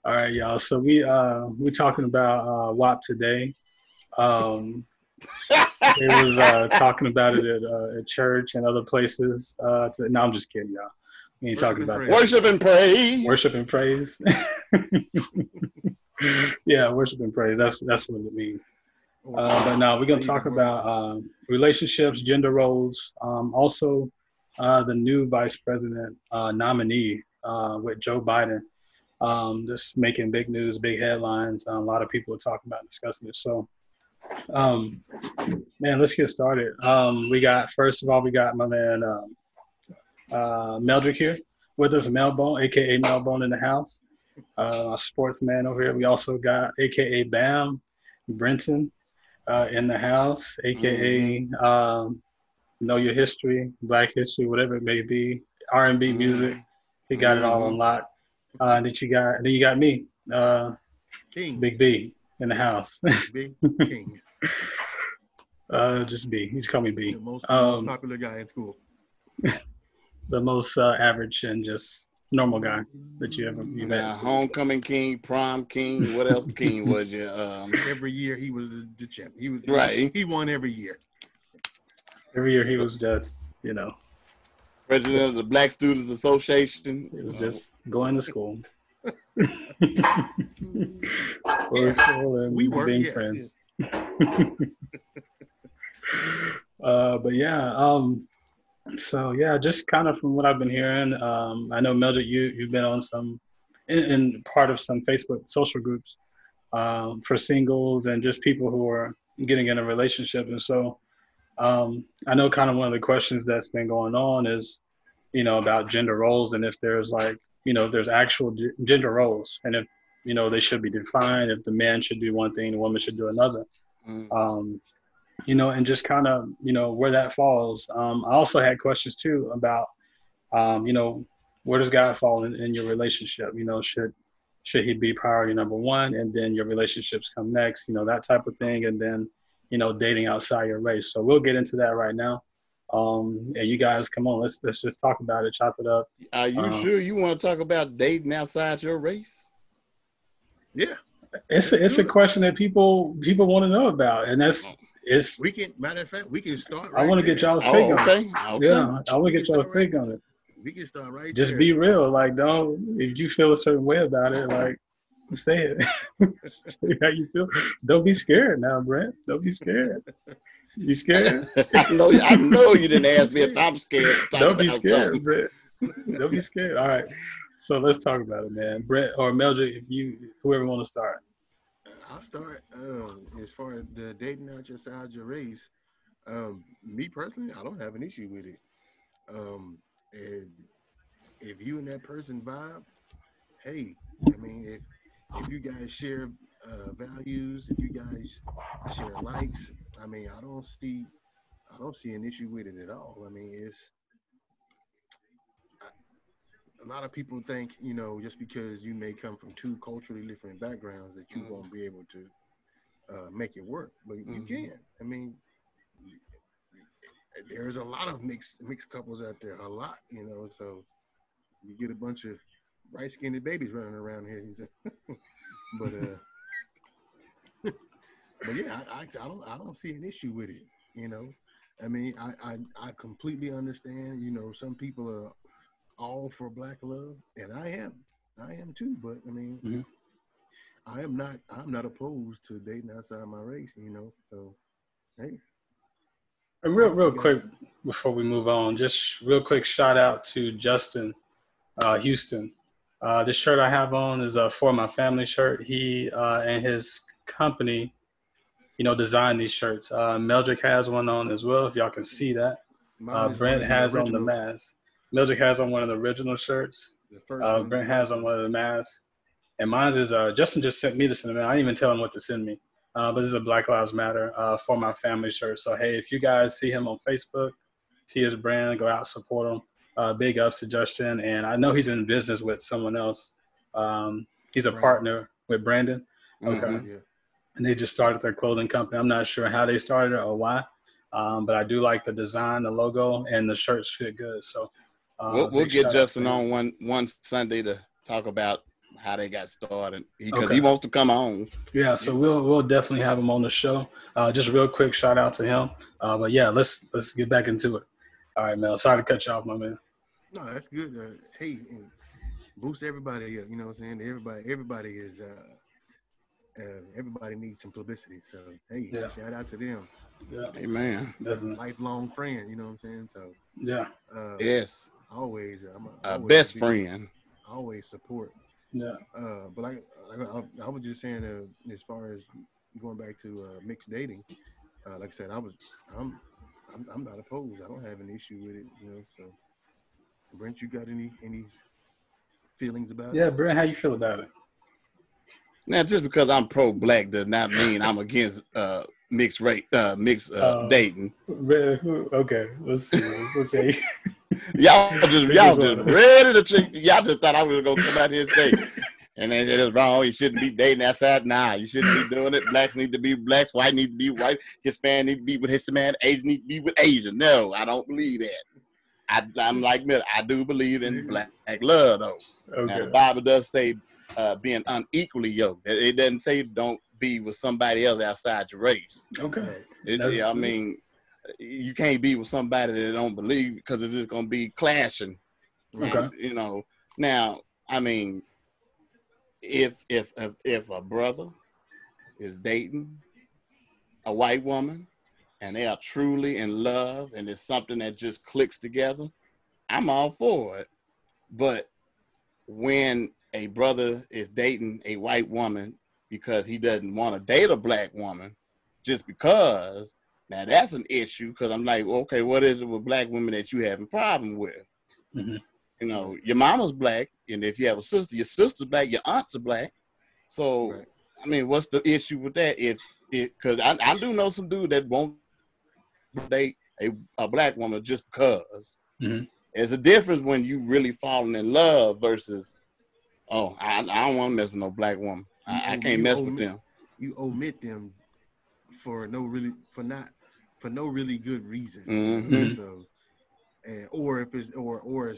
All right, y'all. So we talking about WAP today. Um, it was talking about it at church and other places. No, I'm just kidding, y'all. We ain't Worship talking and about praise. that. Worship and praise. Worship and praise. Yeah, worship and praise. That's what it means. But now we're gonna talk about relationships, gender roles. Also, the new vice president nominee with Joe Biden. Just making big news, big headlines. A lot of people are talking about discussing it. So, um, man, let's get started. First of all, we got my man Meldrick here with us, Mel-Bone, aka Mel-Bone in the house, a sportsman over here. We also got aka Bam, Brenton in the house, aka Know Your History, Black History, whatever it may be, R&B music. He got it all on lock. Then you got me, King. Big B in the house. Big King. Just B. You just call me B. The most popular guy in school. The most average and just normal guy that you met. Homecoming king, prom king, what else king was you? Every year he was the champ. He was right. He won every year. Every year he was just, president of the Black Students Association. He was just going to school. We were being friends. But yeah, so yeah, just kind of from what I've been hearing, I know Mildred, you've been on in part of some Facebook social groups for singles and just people who are getting in a relationship, and so I know kind of one of the questions that's been going on is, about gender roles and if there's there's actual gender roles and if, they should be defined, if the man should do one thing, the woman should do another, and just kind of, where that falls. I also had questions too about, where does God fall in your relationship? Should he be priority number one and then your relationships come next, that type of thing. And then, dating outside your race. So we'll get into that right now. And you guys, come on, let's just talk about it, chop it up. Are you sure you want to talk about dating outside your race? Yeah, it's a question that people want to know about, and we can. Matter of fact, we can start. I want to get y'all's take on it. Okay. Yeah, I want to get y'all's take on it. We can start right. Just there. be real. If you feel a certain way about it, say it. Say how you feel. Don't be scared now, Brent. Don't be scared. You scared? I know you didn't ask me if I'm scared. Don't be scared, Brent. Don't be scared. All right. So let's talk about it, man. Brent or Meldrick, whoever want to start. I'll start. As far as the dating outside your race, me personally, I don't have an issue with it. And if you and that person vibe, hey, I mean, if you guys share values, if you guys share likes, I mean, I don't see an issue with it at all. I mean, a lot of people think, just because you may come from two culturally different backgrounds that you won't be able to make it work, but you can. I mean, there's a lot of mixed couples out there, a lot, so you get a bunch of bright-skinned babies running around here. but yeah, I don't see an issue with it. I mean, I completely understand. Some people are all for Black love, and I am too. But I mean, I'm not opposed to dating outside my race. So hey. And real quick before we move on, just real quick shout out to Justin Houston. This shirt I have on is a For My Family shirt. He and his company, designed these shirts. Meldrick has one on as well, if y'all can see that. Brent has on the mask. Meldrick has on one of the original shirts. Brent has on one of the masks. And mine is, Justin just sent me this in the mail. I didn't even tell him what to send me. But this is a Black Lives Matter For My Family shirt. So, hey, if you guys see him on Facebook, see his brand, go out, support him. Big ups to Justin. And I know he's in business with someone else. He's a partner with Brandon. Okay. Yeah. And they just started their clothing company. I'm not sure how they started it or why. But I do like the design, the logo, and the shirts fit good. So we'll get Justin on one Sunday to talk about how they got started because he wants to come on. Yeah, so we'll definitely have him on the show. Just real quick shout out to him. But yeah, let's get back into it. All right, Mel. Sorry to cut you off, my man. No, that's good. Hey, boost everybody up. You know what I'm saying? Everybody is everybody needs some publicity. So hey, shout out to them. Yeah, amen. Definitely. Lifelong friend. You know what I'm saying? So yeah, yes, always. I'm always best friend. Always support. Yeah. But I was just saying, as far as going back to mixed dating, like I said, I'm not opposed. I don't have an issue with it. You know, so Brent, you got any feelings about it? Yeah, Brent, how you feel about it? Now, just because I'm pro-black does not mean I'm against mixed dating. Okay, let's see. y'all just ready to trick. Y'all just thought I was gonna come out here and say, and then it is wrong. You shouldn't be dating outside. Nah, you shouldn't be doing it. Blacks need to be blacks. White need to be white. Hispanic need to be with Hispanic. Asian need to be with Asian. No, I don't believe that. I'm like Miller. I do believe in black love, though. Okay. Now, the Bible does say being unequally yoked. It doesn't say don't be with somebody else outside your race. Okay. I mean, you can't be with somebody that don't believe because it's just going to be clashing. Okay. And, you know, now, I mean, if a brother is dating a white woman and they are truly in love and it's something that just clicks together, I'm all for it. But when a brother is dating a white woman because he doesn't want to date a black woman just because, now that's an issue because I'm like, okay, what is it with black women that you having a problem with? Mm-hmm. You know, your mama's black, and if you have a sister, your sister's black, your aunts are black. So, right. I mean, what's the issue with that? Because I do know some dude that won't date a black woman just because. Mm-hmm. There's a difference when you really falling in love versus, oh, I don't want to mess with no black woman. I can't mess with them. You omit them for no really good reason. Mm-hmm. You know? So, or if it's or a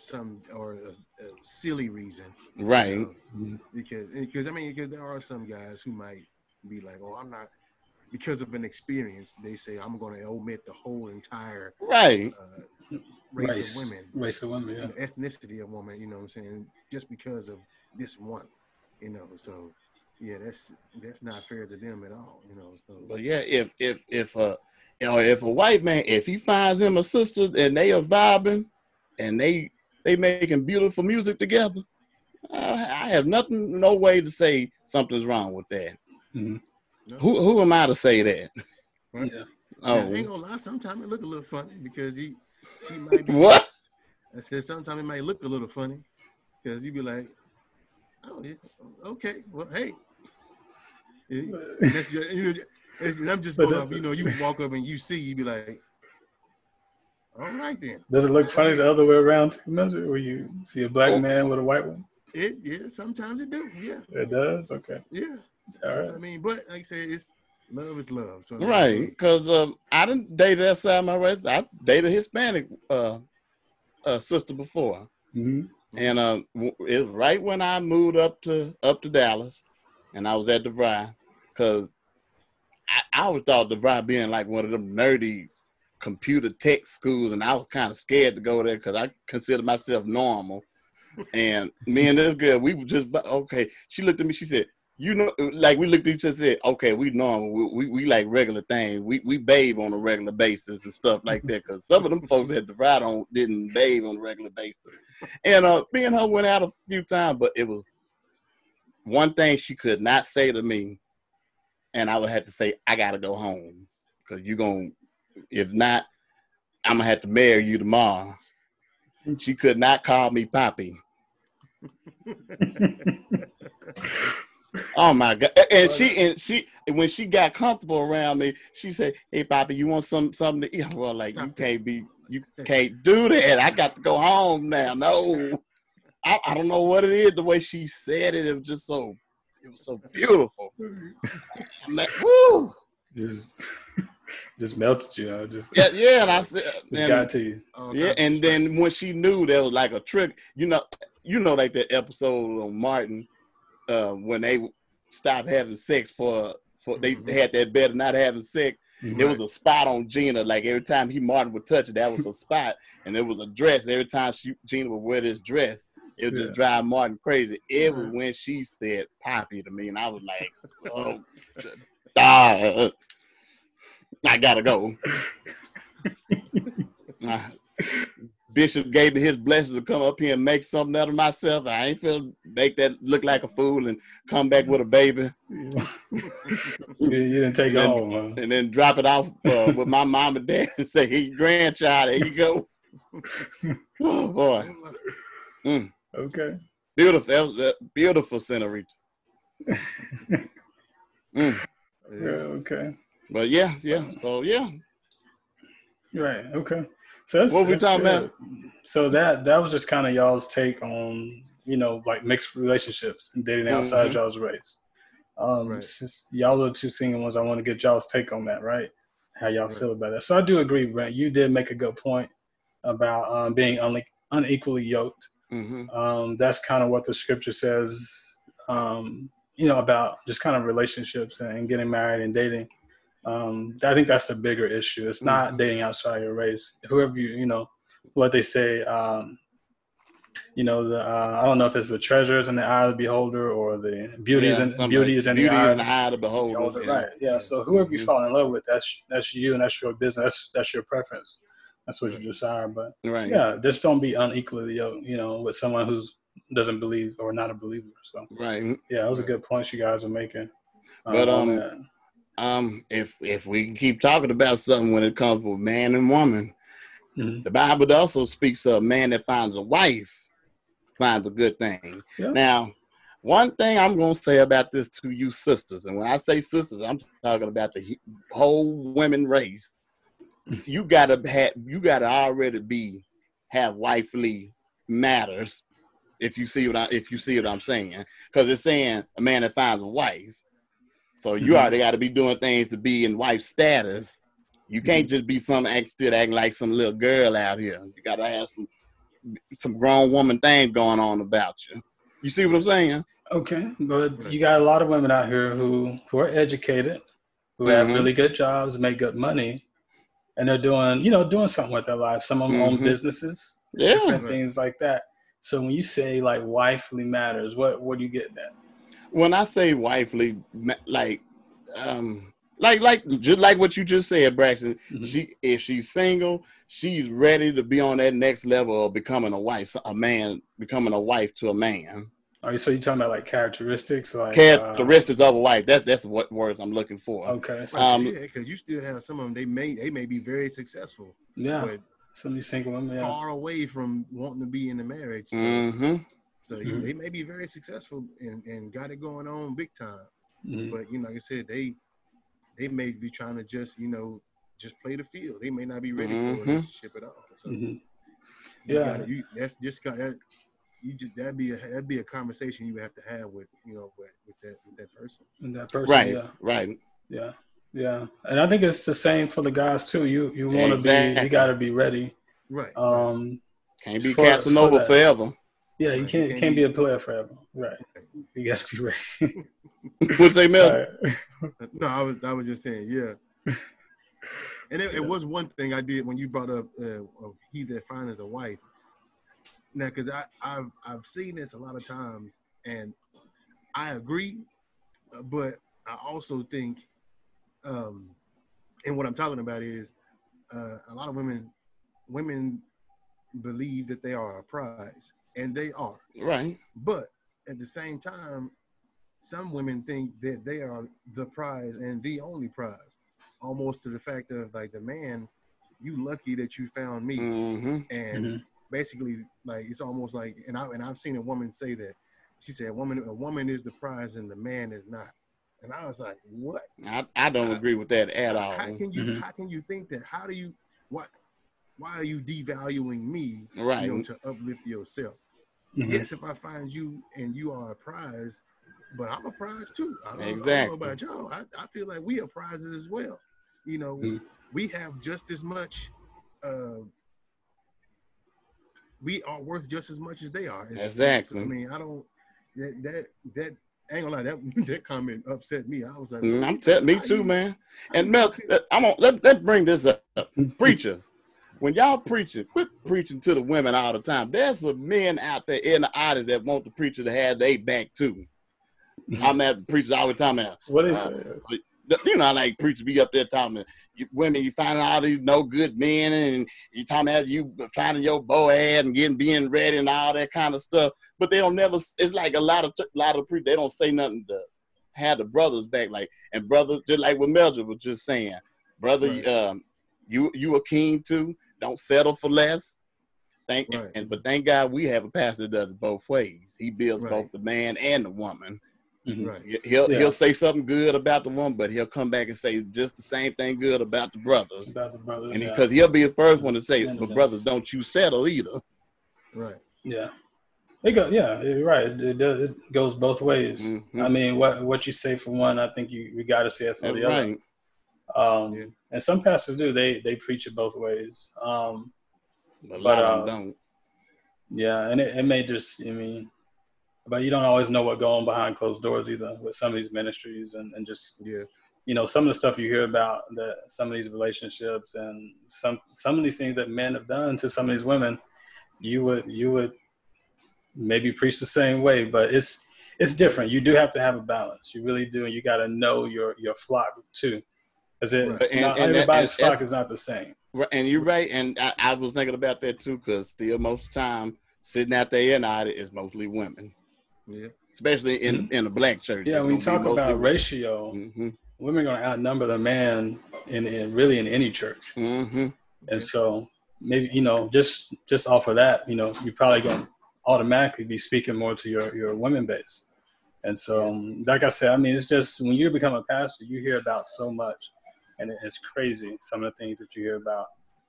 silly reason, right? You know? Because there are some guys who might be like, oh, I'm not, because of an experience. They say I'm going to omit the whole entire right. Race of women, yeah. You know, ethnicity of woman. You know what I'm saying? Just because of this one, you know. So yeah, that's not fair to them at all. You know. So. But yeah, if a white man, if he finds him a sister and they are vibing and they making beautiful music together, I have no way to say something's wrong with that. Mm-hmm. No. Who am I to say that? Right? Yeah. Oh, I ain't gonna lie. Sometimes it look a little funny because she might be. What? I said sometimes it might look a little funny because you be like, oh, okay, well, hey. And I'm just going off, you know, you walk up and you be like, all right then. Does it look funny the other way around too much, where you see a black man with a white one? Sometimes it do, yeah. It does? Okay. Yeah. All right. I mean, but like I said, love is love. So right, because I didn't date outside my race. I dated a Hispanic sister before. Mm-hmm. And it was right when I moved up to Dallas, and I was at DeVry, because I always thought DeVry being like one of them nerdy computer tech schools, and I was kind of scared to go there because I consider myself normal. And me and this girl, we were just okay. She looked at me. She said, "You know," like we looked at each other and said, "Okay, we normal. We like regular things. We bathe on a regular basis and stuff like that." Because some of them folks at DeVry didn't bathe on a regular basis. And me and her went out a few times, but it was one thing she could not say to me, and I would have to say, "I gotta go home because if not, I'm gonna have to marry you tomorrow." She could not call me Poppy. Oh my God! And she when she got comfortable around me, she said, "Hey, Poppy, you want something to eat?" Well, like you can't do that. I got to go home now. No, I don't know what it is. The way she said it, it was so beautiful. I'm like, woo! Just melted you, yeah. And I said, got to you. Yeah, and then when she knew there was like a trick, you know, like that episode on Martin when they stopped having sex for they had that bet of not having sex. There was a spot on Gina. Like every time Martin would touch it, that was a spot, and there was a dress. Every time Gina would wear this dress, it would just drive Martin crazy. It was when she said "Poppy" to me, and I was like, "Oh, I gotta go." Bishop gave me his blessing to come up here and make something out of myself. I ain't feel make that look like a fool and come back with a baby. You didn't take it home, huh? And then drop it off with my mom and dad and say, "Here, your grandchild, there you go." Oh boy. Okay. Beautiful. That was beautiful, Senorita. Yeah, okay. But yeah. So yeah. Right. Okay. So that's, what we talking about? So that was just kind of y'all's take on, you know, like mixed relationships and dating outside y'all's race. Since y'all are the two single ones, I want to get y'all's take on that, right? How y'all feel about that. So I do agree, Brent. You did make a good point about being unequally yoked. That's kind of what the scripture says, you know, about just kind of relationships and getting married and dating. I think that's the bigger issue. It's not dating outside your race. Whoever you know, what they say, you know, I don't know if it's the treasures in the eye of the beholder or the beauty is in the eye of the beholder. Right. Yeah. So whoever you fall in love with, that's you and that's your business. That's your preference. That's what you desire. But yeah, just don't be unequally yoked, you know, with someone who doesn't believe or not a believer. So yeah, that was a good point you guys are making. But if we can keep talking about something when it comes with man and woman, the Bible also speaks of a man that finds a wife finds a good thing. Yeah. Now, one thing I'm going to say about this to you sisters, and when I say sisters, I'm talking about the whole women race. You gotta already have wifely matters. If you see what I'm saying, because it's saying a man that finds a wife. So you already got to be doing things to be in wife status. You can't just be acting like some little girl out here. You got to have some grown woman things going on about you. You see what I'm saying? Okay, but you got a lot of women out here who are educated, who have really good jobs, make good money, and they're doing something with their life. Some of them own businesses, different things like that. So when you say like wifely matters, what are you getting at? When I say wifely, like just like what you just said, Braxton, if she's single, she's ready to be on that next level of becoming a wife, becoming a wife to a man. All right, so you're talking about like characteristics, like characteristics of a wife. That's what words I'm looking for. Okay. Because you still have some of them. They may be very successful. Yeah. But some of these single women far away from wanting to be in the marriage. So they may be very successful and got it going on big time. But like I said, they may be trying to just play the field. They may not be ready for a relationship at all. So that'd be a conversation you would have to have with that person. And that person, right. Yeah. And I think it's the same for the guys too. You want to be, you got to be ready. Right. Can't be Casanova forever. Yeah, you can't be a player forever. Right. You got to be ready. What's that, Mel? Right. No, I was just saying, yeah. And it was one thing I did when you brought up he that finds a wife. Now, because I've seen this a lot of times, and I agree, but I also think, and what I'm talking about is a lot of women believe that they are a prize, and they are. Right. But at the same time, some women think that they are the prize and the only prize, almost to the fact of like, the man, you lucky that you found me, and basically, like, it's almost like, and I've seen a woman say that. She said, a woman is the prize and the man is not. And I was like, what? I don't agree with that at all. How can you think that? Why are you devaluing me, right, to uplift yourself? Yes, if I find you and you are a prize, but I'm a prize too. I don't know about y'all. I feel like we are prizes as well. We have just as much. We are worth just as much as they are. Exactly. I mean, I don't. That I ain't gonna lie, that comment upset me. I was like, I'm telling me too, man. And Mel, let's bring this up. Preachers, when y'all preaching, quit preaching to the women all the time. There's some men out there in the audience that want the preacher to have their back too. I'm at preachers all the time now. What is it? You know, like preachers be up there talking women, you find out these no good men, and you talking about you finding your Boaz and being ready and all that kind of stuff. But they don't never. It's like a lot of preachers. They don't say nothing to have the brothers back. Like, and brothers, just like what Mildred was just saying, brother, right. You a king too. Don't settle for less. But thank God we have a pastor that does it both ways. He builds both the man and the woman. Mm-hmm. Right. He'll say something good about the woman, but he'll come back and say just the same thing good about the brothers. And because he'll be the first one to say, but brothers, don't you settle either. Right. Yeah. You're right. It goes both ways. Mm-hmm. I mean, what you say for one, I think you got to say it for the other. And some pastors do. They preach it both ways. A lot of them don't. Yeah, and it may just, but you don't always know what goes on behind closed doors either with some of these ministries and just, some of the stuff you hear about that some of these relationships and some of these things that men have done to some of these women, you would maybe preach the same way, but it's different. You do have to have a balance. You really do. And you got to know your flock too. Because everybody's flock is not the same. And you're right. And I was thinking about that too, because still most of the time sitting out there in it is mostly women. Yeah, especially in a black church. Yeah, when you talk about ratio, women are going to outnumber the man in any church. Mm-hmm. And so maybe just off of that, you're probably going to automatically be speaking more to your women base. And so, like I said, it's just when you become a pastor, you hear about so much, and it's crazy some of the things that you hear about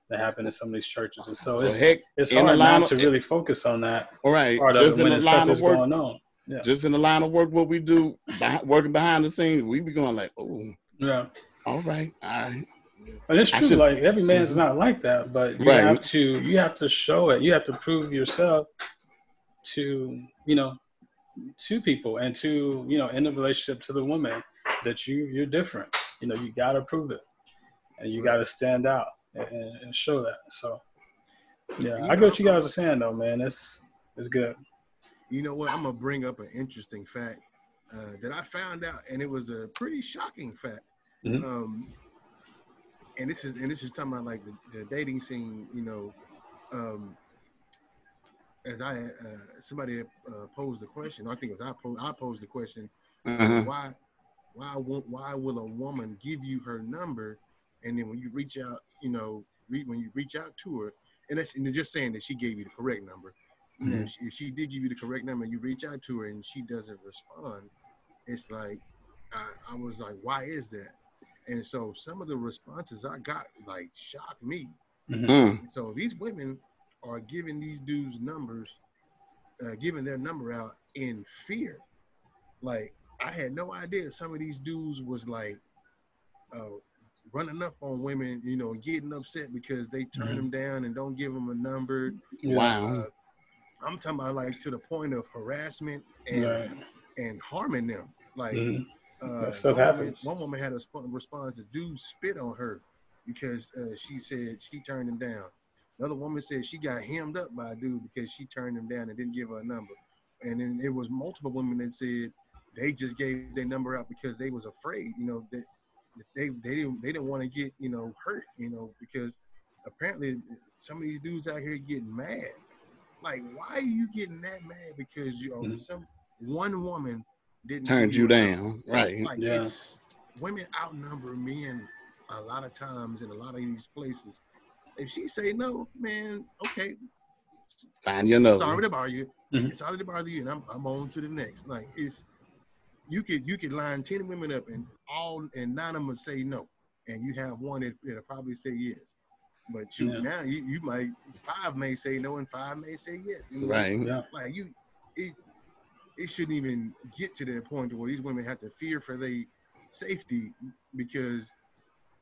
that happen in some of these churches. And so it's hard not to really focus on that part of it when the stuff is going on. Yeah. Just in the line of work, what we do, working behind the scenes, we be going like, oh, yeah, all right. And it's true, like every man's not like that, but you have to show it. You have to prove yourself to people and to in the relationship to the woman that you're different. You got to prove it, and you got to stand out and show that. So I get what you guys are saying though, man. It's good. You know what? I'm gonna bring up an interesting fact that I found out, and it was a pretty shocking fact. Mm-hmm. And this is talking about like the dating scene. As somebody posed the question, I think it was I posed the question: why will a woman give you her number, and then when you reach out, when you reach out to her, and they're just saying that she gave you the correct number. Mm-hmm. If she did give you the correct number and you reach out to her and she doesn't respond, it's like, I was like, why is that? And so some of the responses I got like shocked me. Mm-hmm. So these women are giving these dudes numbers, giving their number out in fear. Like, I had no idea some of these dudes was like running up on women, getting upset because they turn them down and don't give them a number. Wow. I'm talking about like to the point of harassment and harming them. Like that stuff happens. One woman had a response: a dude spit on her because she said she turned him down. Another woman said she got hemmed up by a dude because she turned him down and didn't give her a number. And then it was multiple women that said they just gave their number out because they was afraid, that they didn't want to get hurt, because apparently some of these dudes out here getting mad. Like, why are you getting that mad because some one woman didn't turned you down, right? Like, women outnumber men a lot of times in a lot of these places. If she say no, man, okay, find your number. Sorry to bother you. It's sorry to bother you, and I'm on to the next. Like, you could line 10 women up and 9 of them would say no, and you have one that'll probably say yes. But now you might 5 may say no and 5 may say yes. Right. Yeah. Like it shouldn't even get to that point where these women have to fear for their safety because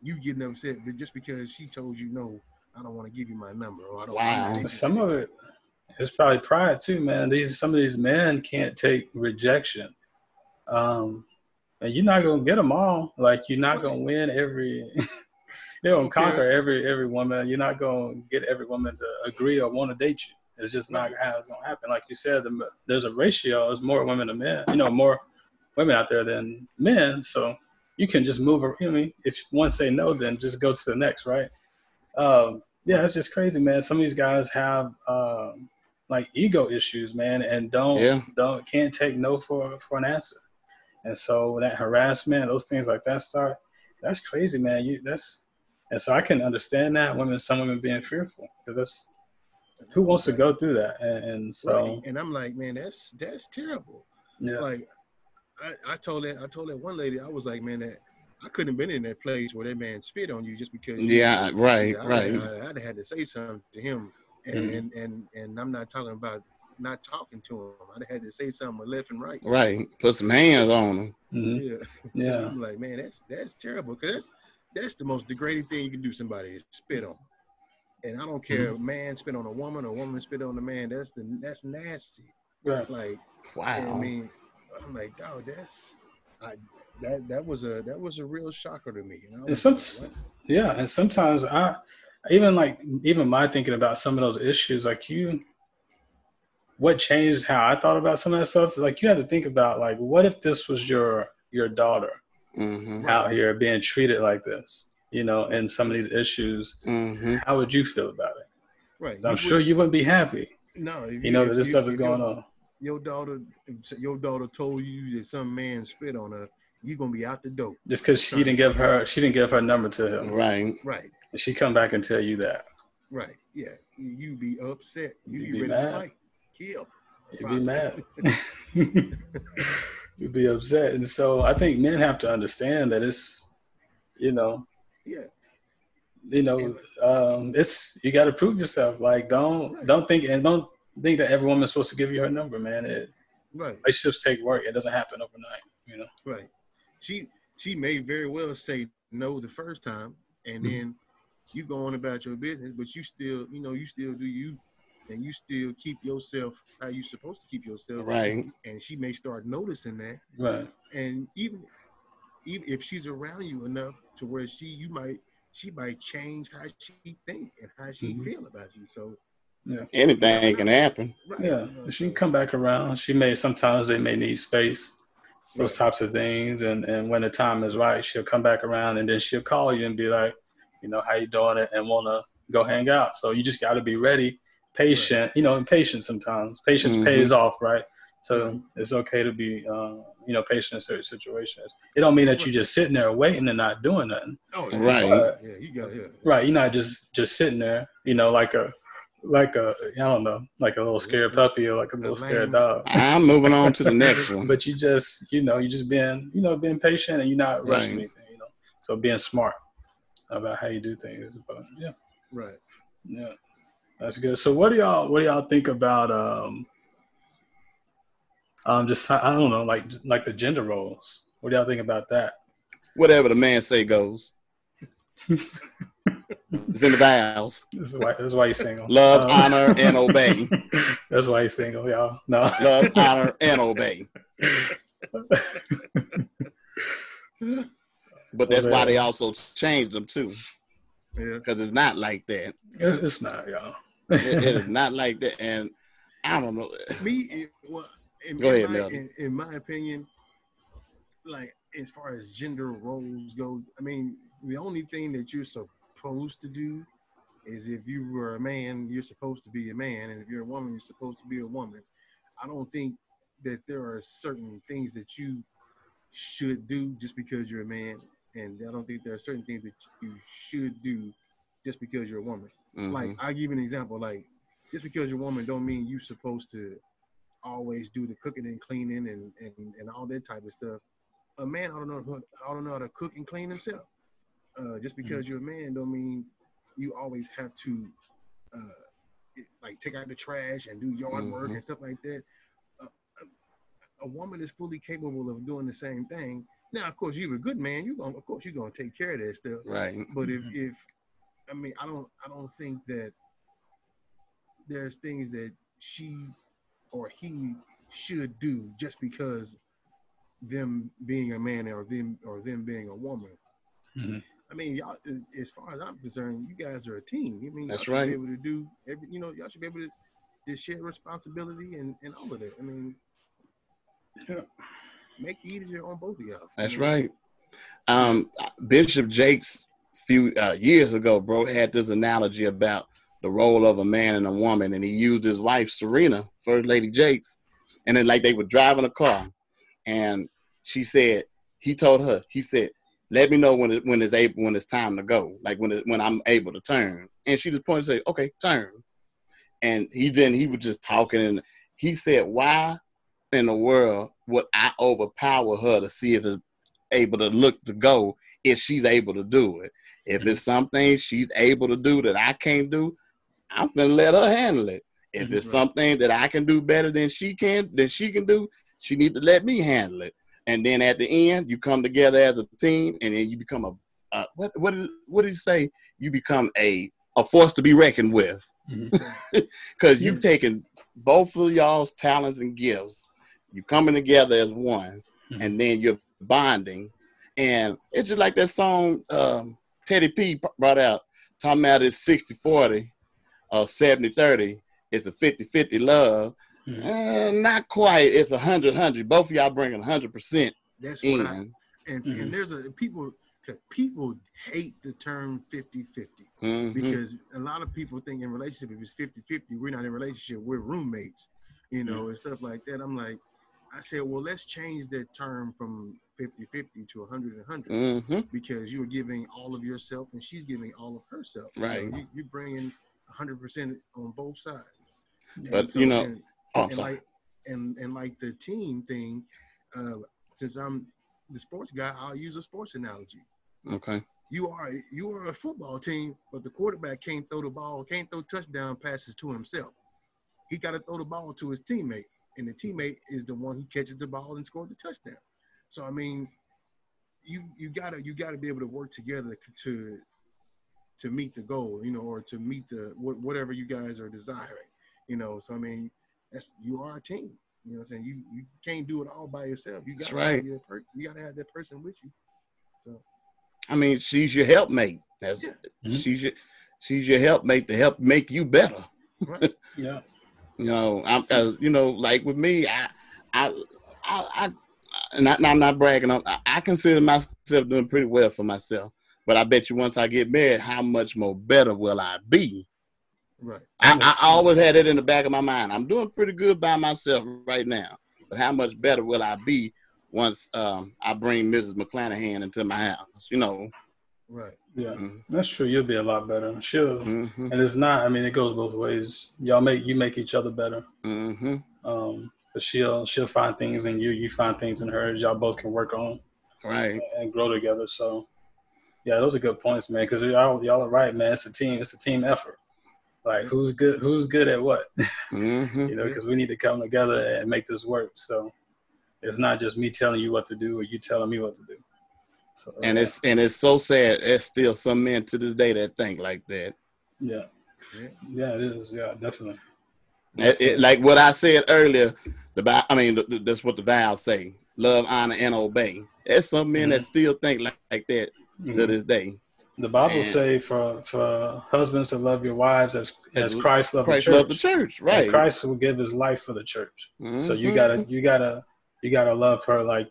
you getting upset, but just because she told you no, I don't want to give you my number. Or I don't. Wow. Some of it is probably pride too, man. Some of these men can't take rejection. And you're not gonna get them all. Like you're not gonna Right. win every. You I don't don't care. conquer every woman. You're not gonna get every woman to agree or want to date you. It's just not Right. how it's gonna happen. Like you said, there's a ratio. There's more women than men. You know, more women out there than men. So you can just move. You know, what I mean, if one say no, then just go to the next, right? Yeah, Right. it's just crazy, man. Some of these guys have like ego issues, man, and Yeah. can't take no for an answer. And so when that harassment, those things like that start, that's crazy, man. And so I can understand that some women being fearful because that's And who I wants was to like, go through that. And right. so And I'm like, man, that's terrible. yeah, Like I told that one lady, I was like, man, that I couldn't have been in that place where that man spit on you just because you. Yeah. Right. Yeah, Right. I'd have had to say something to him, mm, and I'm not talking about not talking to him. I'd have had to say something left and right. Right. Put some hands on them. mm, Yeah, and yeah, I'm like, man, that's terrible because that's the most degrading thing you can do to somebody is spit on. And I don't care, mm, a man spit on a woman spit on a man. That's nasty. right. Like, I Wow. mean, I'm like, dog, I, that was a real shocker to me, and I And was like, what? yeah, and sometimes even my thinking about some of those issues, like what changed how I thought about some of that stuff. Like you had to think about like, what if this was your daughter Mm-hmm. Right, out here being treated like this, you know, and some of these issues, Mm-hmm. how would you feel about it? right. I'm You sure wouldn't. you wouldn't be happy, No, you know, that this stuff is going on. your daughter your daughter told you that some man spit on her, you're gonna be out the door Just because trying to find. she didn't give her number to him, Right. Right, and she come back and tell you that, right, yeah. You be upset. You you'd be be ready to mad. fight, kill, You'd be probably. mad. You'd be upset. And so I think men have to understand that it's, you know, Yeah, you and know, it's you got to prove yourself. Like right, don't think that every woman's supposed to give you her number, man. right, Relationships take work. It doesn't happen overnight. You know. right. She she may very well say no the first time, and Mhm. then you go on about your business, but you still, you still do you, and you still keep yourself how you supposed to keep yourself, Right. and she may start noticing that, Right. and even if she's around you enough to where she might change how she think and how she Hmm. feel about you. So Yeah. you never Anything can know, happen. right? Yeah. She can come back around. Sometimes they may need space, those Right, types of things. And when the time is right, she'll come back around and then she'll call you and be like, you know, how you doing it and want to go hang out. So you just got to be ready, right, patient, you know, and patient sometimes. Patience Mm-hmm. pays off, right? right, So it's okay to be, you know, patient in certain situations. It don't mean that right. you're just sitting there waiting and not doing nothing. Oh yeah, yeah, Right. yeah, But, yeah. You got yeah, right, you're not just sitting there, you know, I don't know, like a little scared yeah. puppy or like a A little scared lame. dog. I'm moving on to the next one. But you just being, you know, being patient and you're not rushing Right. anything, you know. So being smart about how you do things. But yeah, Right. yeah, that's good. So what do y'all think about just I don't know, like the gender roles? What do y'all think about that? Whatever the man say goes. It's in the vows. This is why you're single. Love, honor, and obey. That's why you're single, y'all. No. Love, honor, and obey. But that's why they also changed them too. Yeah. Because it's not like that. It's not, y'all. It is not like that. And I don't know. Well, Go ahead, Melody. in my opinion, like as far as gender roles go, I mean, the only thing that you're supposed to do is if you were a man, you're supposed to be a man, and if you're a woman, you're supposed to be a woman. I don't think that there are certain things that you should do just because you're a man, and I don't think there are certain things that you should do just because you're a woman. Like, Mm-hmm. I'll give you an example. Like, just because you're a woman don't mean you're supposed to always do the cooking and cleaning and all that type of stuff. A man ought to know how to cook and clean himself. Just because you're a man don't mean you always have to like take out the trash and do yard work Mm-hmm. and stuff like that. Uh, a woman is fully capable of doing the same thing. Now, of course, you're a good man. Of course, you're gonna take care of that stuff. Right. But if I mean, I don't think that there's things that she or he should do just because them being a man or them being a woman. Mm-hmm. I mean, y'all, as far as I'm concerned, you guys are a team. I mean, y'all That's should right. be able to do every, y'all should be able to share responsibility and all of that. I mean, Yeah. make it easier on both of y'all. That's right. Bishop Jakes, few years ago, bro, had this analogy about the role of a man and a woman, and he used his wife Serena, First Lady Jakes, and then like they were driving a car, and he said, let me know when it's time to go, like when I'm able to turn. And she just pointed and said, okay, turn. And he was just talking, and he said, why in the world would I overpower her to see if it's able to look to go if she's able to do it? If it's something she's able to do that I can't do, I'm gonna let her handle it. If it's something that I can do better than she can do, she need to let me handle it. And then at the end, you come together as a team, and then you become what did you say? You become a force to be reckoned with, because you've taken both of y'all's talents and gifts. You coming together as one, and then you're bonding. And it's just like that song Teddy P brought out, talking about it's 60-40 or 70-30. It's a 50-50 love. Not quite. It's 100-100. Both of y'all bringing 100%. That's Mm-hmm. what and there's people hate the term 50-50 because a lot of people think in relationship, if it's 50-50, we're not in a relationship, we're roommates, and stuff like that. I said, well, let's change that term from 50-50 to 100-100 because you're giving all of yourself and she's giving all of herself. Right. You're bringing 100% on both sides. But like the team thing, since I'm the sports guy, I'll use a sports analogy. Okay. You are a football team, but the quarterback can't throw touchdown passes to himself. He got to throw the ball to his teammate, and the teammate is the one who catches the ball and scores the touchdown. So I mean, you gotta be able to work together to meet the goal, or to meet the whatever you guys are desiring, So I mean, you are a team. You know what I'm saying? You can't do it all by yourself. You got you got to have that person with you. So, I mean, she's your helpmate. She's your helpmate to help make you better. Right. Yeah. I'm like with me, I'm not bragging. I consider myself doing pretty well for myself. But I bet you once I get married, how much more better will I be? Right. I always had it in the back of my mind. I'm doing pretty good by myself right now. But how much better will I be once I bring Mrs. McClanahan into my house? Right. Yeah, that's true. You'll be a lot better. And it's not. I mean, it goes both ways. You make each other better. But she'll find things in you. You find things in her. Y'all both can work on. Right. And grow together. So, yeah, those are good points, man. Because y'all are right, man. It's a team. It's a team effort. Like who's good at what? Because we need to come together and make this work. So it's not just me telling you what to do or you telling me what to do. So, and it's so sad. There's still some men to this day that think like that. Yeah, it is. Yeah, definitely. Like what I said earlier, that's what the vows say: love, honor, and obey. There's some men that still think like that to this day. The Bible say for husbands to love your wives as Christ loved the church. Loved the church, right? And Christ will give his life for the church. So you gotta love her like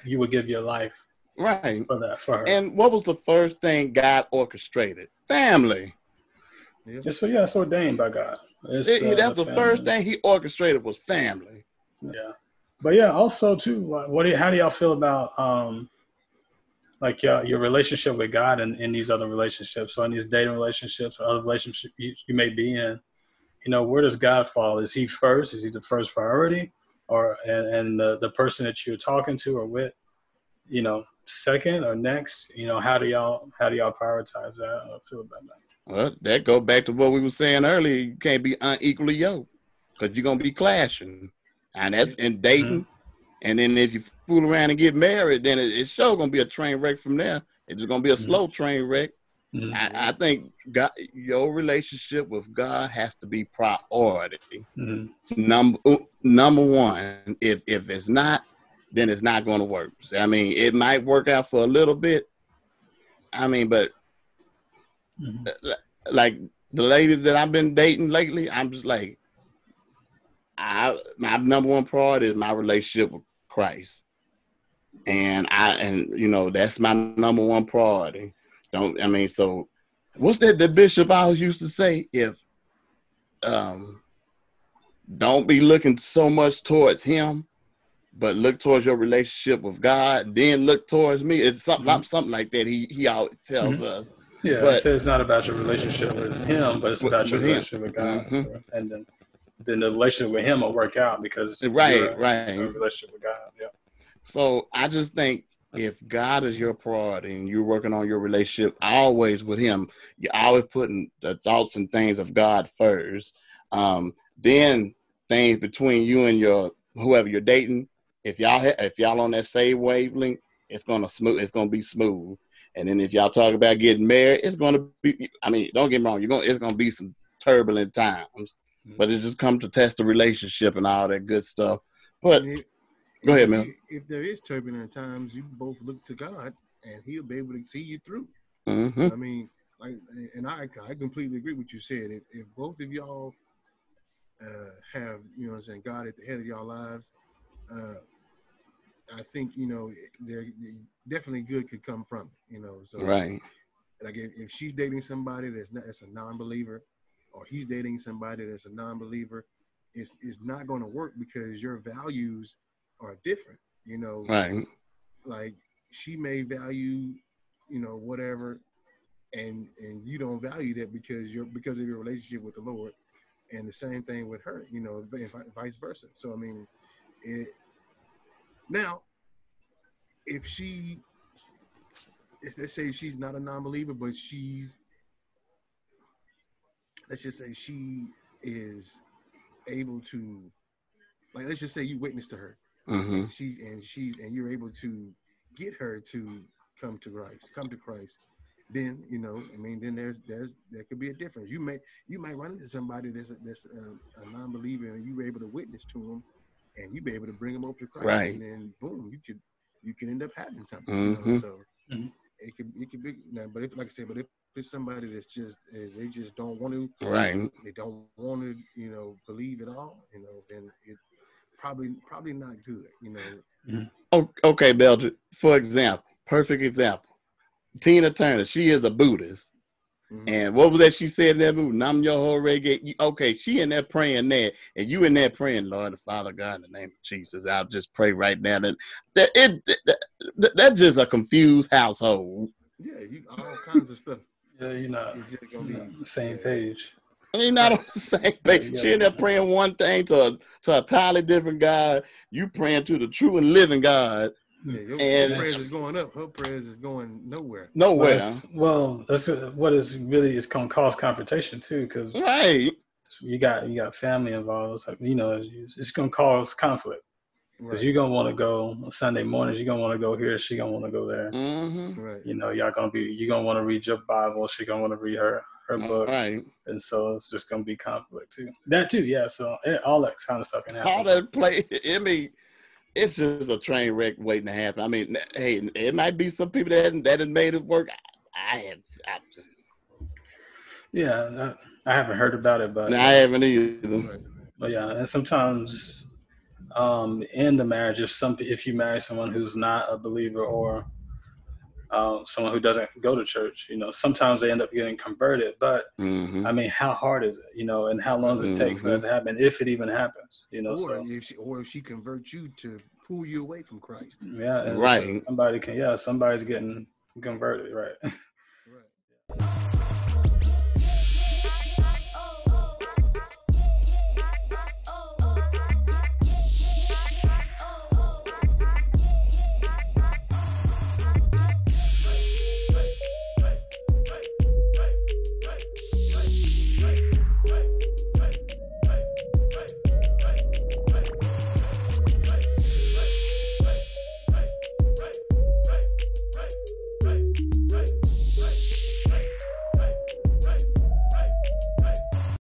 you would give your life, right? For her. And what was the first thing God orchestrated? Family. Yeah. So it's ordained by God. That's the first thing He orchestrated was family. Yeah, but yeah, also too, how do y'all feel about like your relationship with God and in these other relationships, so in these dating relationships or other relationships you may be in, where does God fall? Is He first? Is He the first priority, or and the person that you're talking to or with, second or next? How do y'all prioritize that or feel about that? Well, that goes back to what we were saying earlier. You can't be unequally yoked because you're gonna be clashing, and that's in dating. And then if you fool around and get married, then it's sure gonna be a train wreck from there. It's just gonna be a slow train wreck. I think your relationship with God has to be priority. Number number one. If it's not, then it's not going to work. I mean, it might work out for a little bit. I mean, but like the ladies that I've been dating lately, I'm just like, my number one priority is my relationship with Christ, and you know, that's my number one priority. So what's that the bishop always used to say? If don't be looking so much towards him, but look towards your relationship with God, then look towards me. It's something like that. He always tells us. Yeah, but it says it's not about your relationship with him, but it's about your relationship with God. And then the relationship with him will work out because right. a relationship with God. Yeah. So I just think if God is your priority and you're working on your relationship always with him, you're always putting the thoughts and things of God first. Then things between you and your whoever you're dating, if y'all on that same wavelength, it's gonna be smooth. And then if y'all talk about getting married, it's gonna be. I mean, don't get me wrong, it's gonna be some turbulent times, but it just comes to test the relationship and all that good stuff. But go ahead, man. If there is turbulent times, you both look to God, and He'll be able to see you through. Mm-hmm. I mean, and I completely agree with what you said. If both of y'all have, you know what I'm saying, God at the head of y'all lives, I think, you know, there definitely good could come from it, you know. So right. Like if she's dating somebody that's a non-believer, or he's dating somebody that's a non-believer, it's not going to work because your values are different, you know. Right. Like she may value, you know, whatever, and you don't value that because of your relationship with the Lord, and the same thing with her, you know, and vice versa. So I mean, now if let's say she's not a non-believer, but let's just say she is able to, like, let's just say you witness to her, and you're able to get her to come to Christ. Then, you know, I mean, then there could be a difference. You might run into somebody that's a non-believer, and you were able to witness to them, and you be able to bring them over to Christ, right. And then boom, you can end up having something. Mm-hmm. You know? So it could be now. But if, like I said, but if it's somebody that's just they just don't want to, right? They don't want to, you know, believe at all, you know, then it probably not good, you know. Okay, Belgium. For example, perfect example. Tina Turner, she is a Buddhist. And what was that she said in that movie? Nam yo ho reggae. Okay, she in there praying there, and you in there praying, Lord, the Father God, in the name of Jesus. I'll just pray right now. That's just a confused household. Yeah, all kinds of stuff. Yeah, you're not. It's just gonna be on the same page. You're not on the same page. She in there praying one thing to a entirely different God. You praying to the true and living God. Yeah, your prayers is going up. Her prayers is going nowhere. Well, that's what is really is going to cause confrontation too, because right, you got family involved. So, you know, it's going to cause conflict because you're gonna want to go Sunday mornings. You're gonna want to go here. She gonna want to go there. Right. You know, you're gonna want to read your Bible. She gonna want to read her book. Right. And so it's just gonna be conflict too. That too, yeah. So all that kind of stuff can happen. All that play. I mean, it's just a train wreck waiting to happen. I mean, hey, it might be some people that has made it work. Yeah, I haven't heard about it, but I haven't either. But yeah, and sometimes in the marriage, if you marry someone who's not a believer or someone who doesn't go to church, you know, sometimes they end up getting converted. But I mean, how hard is it, you know, and how long does it take for that to happen, if it even happens, you know? If she converts you to pull you away from Christ. Yeah, right. Somebody's getting converted, right?